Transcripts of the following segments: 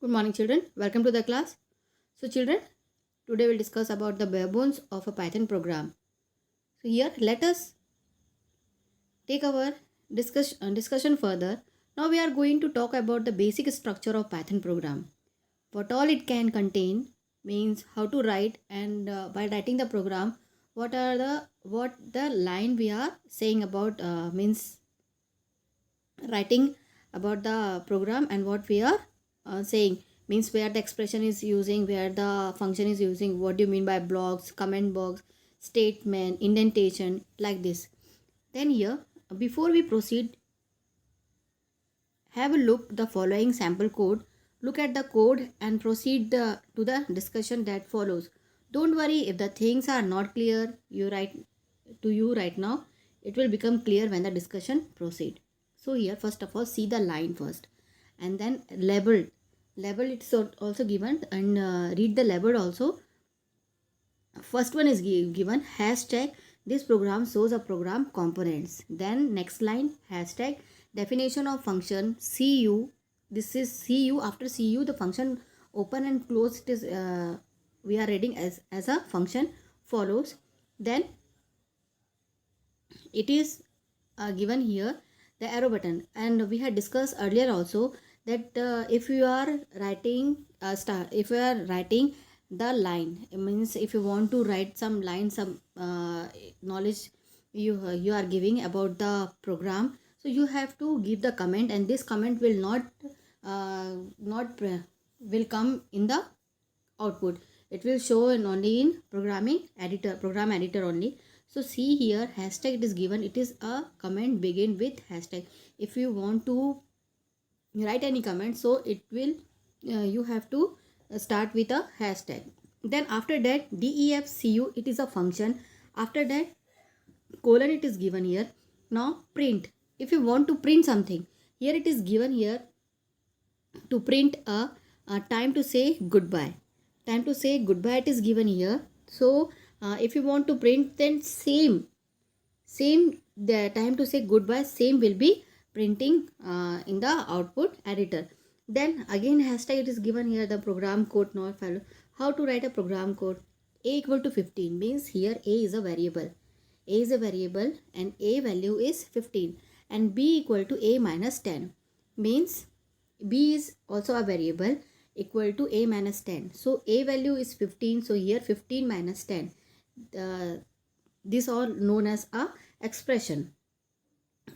Good morning, children. Welcome to the class. So, children, today we'll discuss about the bare bones of a Python program. So, here let us take our discussion further. Now, we are going to talk about the basic structure of Python program. What all it can contain means how to write, and by writing the program, what the line we are saying about means writing about the program, and what we are saying means where the expression is using, where the function is using, what do you mean by blocks, comment box, statement, indentation, like this. Then here, before we proceed, have a look the following sample code. Look at the code and proceed to the discussion that follows. Don't worry if the things are not clear you right now. It will become clear when the discussion proceed. So here, first of all, see the line first, and then label. Label it's also given, and read the label also. First one is given hashtag. This program shows a program components. Then next line hashtag definition of function cu. This is cu. After cu, the function open and close, it is we are reading as a function follows. Then it is given here the arrow button, and we had discussed earlier also that if you are writing if you are writing the line, it means if you want to write some line, some knowledge you are giving about the program, so you have to give the comment, and this comment will not will come in the output. It will show only in program editor only. So see here, hashtag it is given, it is a comment begin with hashtag. If you want to write any comment, so it will you have to start with a hashtag. Then after that, defcu, it is a function. After that, colon it is given here. Now print, if you want to print something, here it is given here to print a time to say goodbye. Time to say goodbye it is given here. So if you want to print, then same the time to say goodbye, same will be printing in the output editor. Then again hashtag it is given here, the program code not follow. How to write a program code? A equal to 15 means here a is a variable. A is a variable and a value is 15, and b equal to a minus 10 means b is also a variable equal to a minus 10. So a value is 15, so here 15 minus 10. This all known as a expression.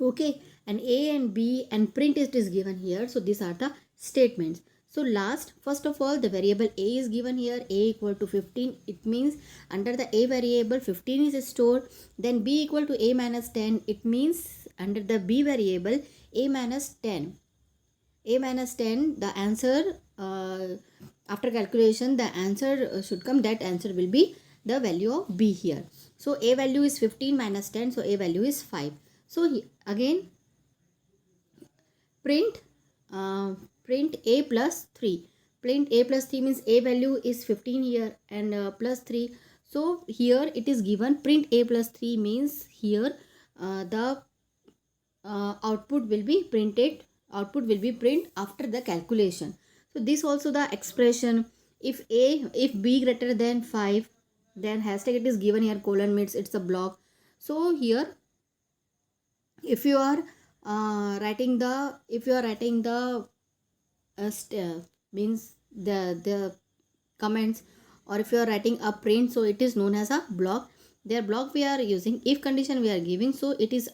Okay, and a and b and print it is given here. So these are the statements. So last, first of all, the variable a is given here, a equal to 15. It means under the a variable 15 is stored. Then b equal to a minus 10. It means under the b variable a minus 10. A minus 10, the answer after calculation, the answer should come. That answer will be the value of b here. So a value is 15 minus 10, so a value is 5. So again print a plus 3. Print a plus 3 means a value is 15 here and plus 3. So here it is given print a plus 3 means here the output will be print after the calculation. So this also the expression, if b greater than 5, then hashtag it is given here, colon means it's a block. So here if you are writing the means the comments, or if you are writing a print, so it is known as a block. Their block we are using, if condition we are giving, so it is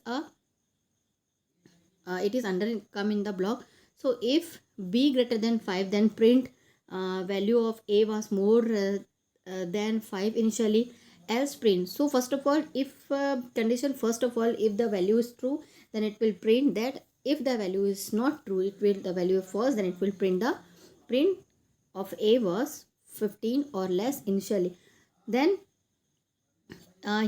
under come in the block. So if b greater than 5, then print value of a was more than 5 initially, else print. So first of all, if condition, first of all, if the value is true, then it will print that. If the value is not true, it will the value of false, then it will print the print of a was 15 or less initially. Then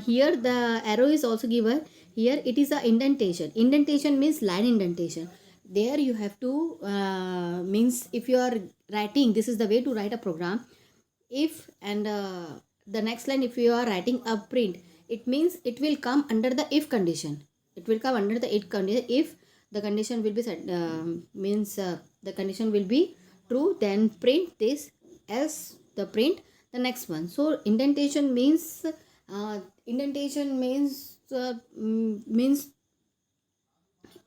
here the arrow is also given. Here it is a indentation. Indentation means line indentation. There you have to means if you are writing, this is the way to write a program. If and the next line, if you are writing a print, it means it will come under the if condition. It will come under the if condition. If the condition will be set, means the condition will be true, then print this, else the print the next one. So indentation means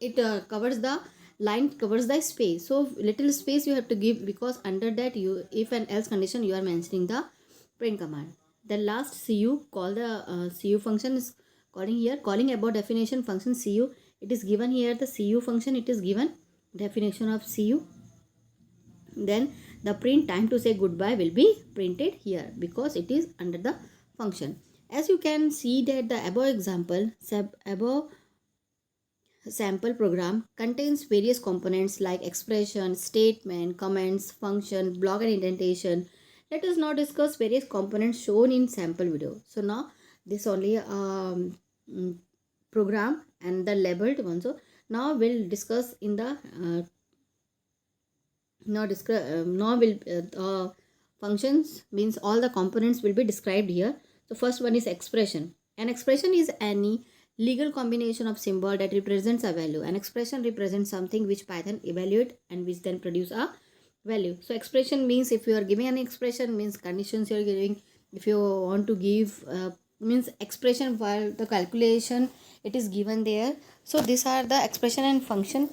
it covers the line, covers the space. So little space you have to give, because under that, you, if and else condition, you are mentioning the print command. The last cu, call the cu function is calling here, calling about definition function cu. It is given here, the cu function, it is given definition of cu. Then the print time to say goodbye will be printed here, because it is under the function. As you can see that the above example, above sample program contains various components like expression, statement, comments, function, block and indentation. Let us now discuss various components shown in sample video. So now this only program and the labeled one. So now we'll discuss in the functions, means all the components will be described here. So first one is expression. An expression is any legal combination of symbol that represents a value. An expression represents something which Python evaluate and which then produce a value. So expression means, if you are giving an expression, means conditions you are giving. If you want to give means expression while the calculation, it is given there. So these are the expression and function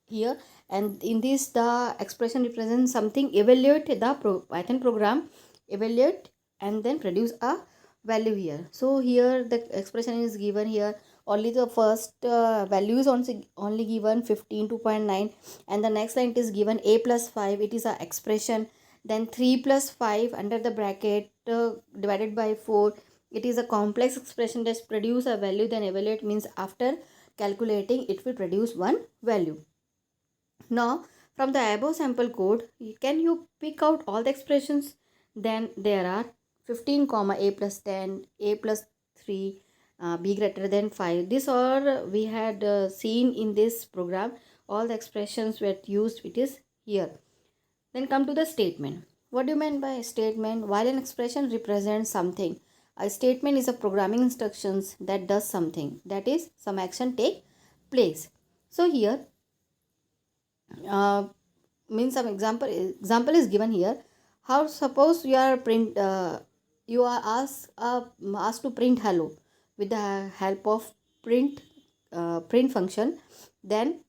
here, and in this the expression represents something, evaluate the Python program, evaluate and then produce a value here. So here the expression is given here, only the first value is only given 15.2.9, and the next line it is given a plus 5, it is a expression. Then 3 plus 5 under the bracket divided by 4, it is a complex expression that produce a value. Then evaluate means after calculating it will produce one value. Now from the above sample code, can you pick out all the expressions? Then there are 15 comma a plus 10, a plus 3, b greater than 5. This all we had seen in this program. All the expressions were used, it is here. Then come to the statement. What do you mean by statement? While an expression represents something, a statement is a programming instructions that does something, that is some action take place. So here means some example is given here. How, suppose you are asked to print hello with the help of print function. Then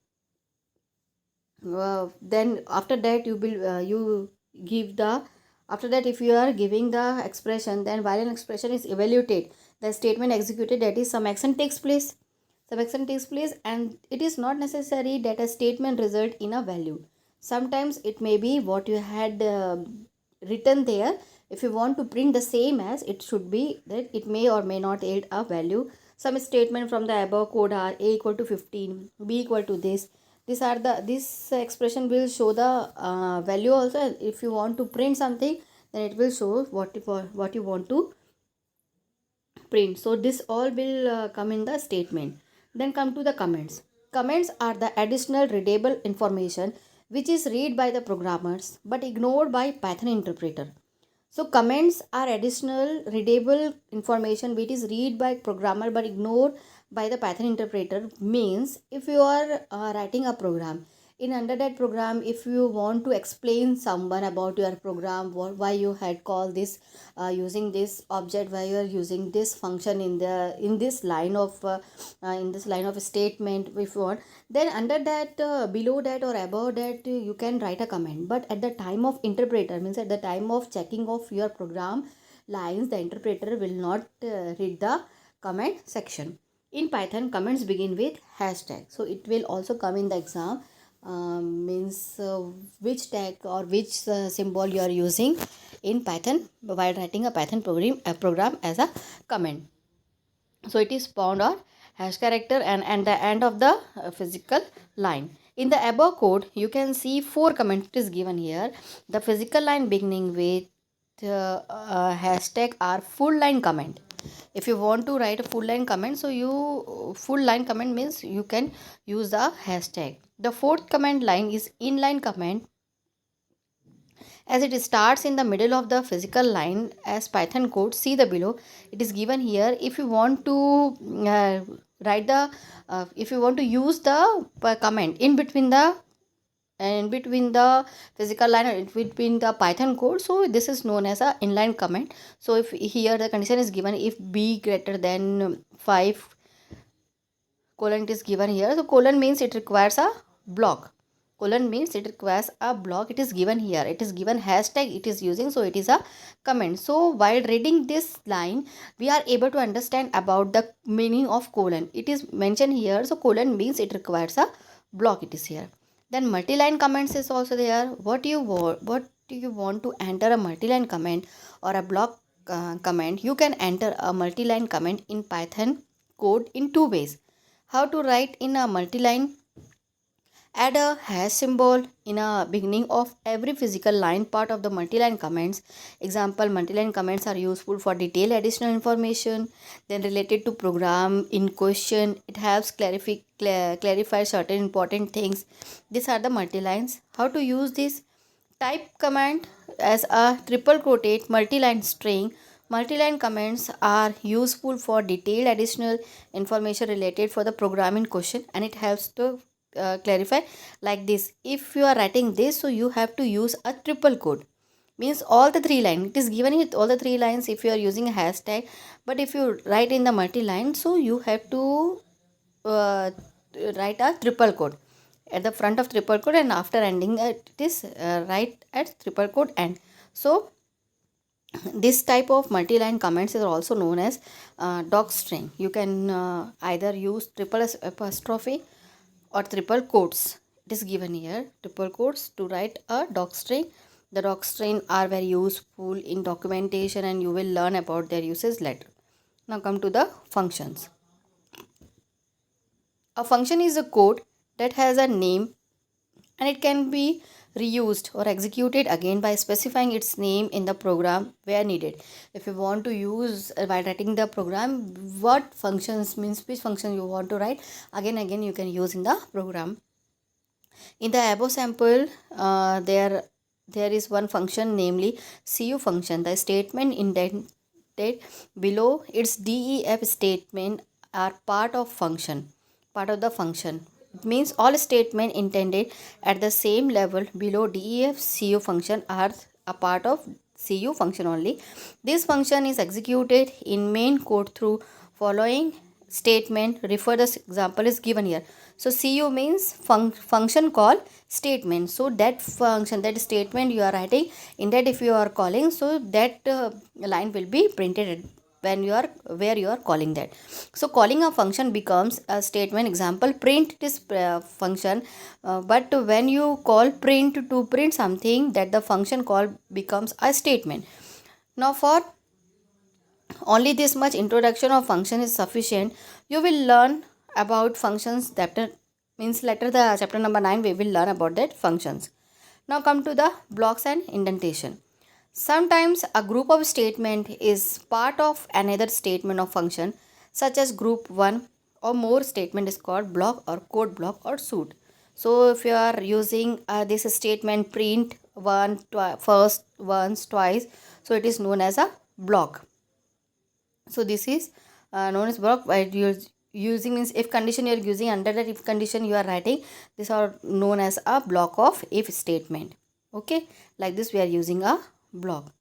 after that you will you give the, after that if you are giving the expression, then while an expression is evaluated, the statement executed, that is some action takes place. And it is not necessary that a statement result in a value. Sometimes it may be what you had written there. If you want to print the same as, it should be that it may or may not yield a value. Some statement from the above code are a equal to 15, b equal to this. This expression will show the value also. If you want to print something, then it will show what you want to print. So this all will come in the statement. Then come to the comments. Comments are the additional readable information which is read by the programmers but ignored by Python interpreter. So comments are additional readable information which is read by programmer but ignored by the Python interpreter. Means if you are writing a program, in under that program, if you want to explain someone about your program, why you had called this using this object, why you are using this function in this line of statement, if you want, then under that below that or above that you can write a comment. But at the time of interpreter, means at the time of checking of your program lines, the interpreter will not read the comment section. In Python, comments begin with hashtag. So it will also come in the exam. Means which tag or which symbol you are using in Python while writing a Python program as a comment. So it is pound or hash character and the end of the physical line. In the above code, you can see 4 comments is given here. The physical line beginning with hashtag are full line comment. If you want to write a full line comment, so full line comment means you can use the hashtag. The 4th command line is inline comment, as it starts in the middle of the physical line as Python code. See the below, it is given here. If you want to if you want to use the comment in between the in between the physical line or in between the Python code, so this is known as a inline comment. So if here the condition is given, if b greater than 5 colon, it is given here. So colon means it requires a block. Colon means it requires a block. It is given here. It is given hashtag it is using. So it is a comment. So while reading this line, we are able to understand about the meaning of colon. It is mentioned here. So colon means it requires a block. It is here. Then multi-line comments is also there. What do you want to enter a multi-line comment or a block comment? You can enter a multi-line comment in Python code in two ways. How to write in a multi-line? Add a hash symbol in a beginning of every physical line part of the multi-line comments. Example, multi-line comments are useful for detailed additional information. Then related to program in question, it helps clarify certain important things. These are the multi-lines. How to use this? Type command as a triple quoted multi-line string. Multi-line comments are useful for detailed additional information related for the program in question, and it helps to clarify like this. If you are writing this, so you have to use a triple quote, means all the three lines. It is given it all the three lines if you are using a hashtag, but if you write in the multi-line, so you have to write a triple quote at the front of triple quote, and after ending it is right at triple quote end. So this type of multi-line comments is also known as doc string. You can either use triple apostrophe or triple quotes. It is given here, triple quotes, to write a doc string. The doc string are very useful in documentation, and you will learn about their uses later. Now come to the functions. A function is a code that has a name, and it can be reused or executed again by specifying its name in the program where needed. If you want to use while writing the program, what functions means which function you want to write, again you can use in the program. In the above sample, there is one function, namely cu function. The statement indented below its def statement are part of the function. It means all statement intended at the same level below def cu function are a part of cu function only. This function is executed in main code through following statement. Refer the example is given here. So cu means function call statement. So that function, that statement you are writing, in that if you are calling, so that line will be printed when you are where you are calling that. So calling a function becomes a statement. Example, print this function, but when you call print to print something, that the function call becomes a statement. Now for only this much introduction of function is sufficient. You will learn about functions chapter, means later the chapter number 9 we will learn about that functions. Now come to the blocks and indentation. Sometimes a group of statement is part of another statement of function, such as group 1 or more statement is called block or code block or suit. So if you are using this statement print first, once, twice, so it is known as a block. So this is known as block. By using means if condition you are using, under that if condition you are writing, these are known as a block of if statement. Okay, like this we are using a block.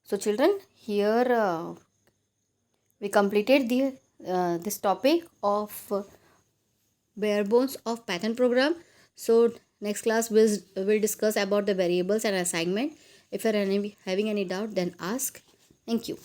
So children, here we completed the this topic of bare bones of Python program. So next class will discuss about the variables and assignment. If you are having any doubt, then ask. Thank you.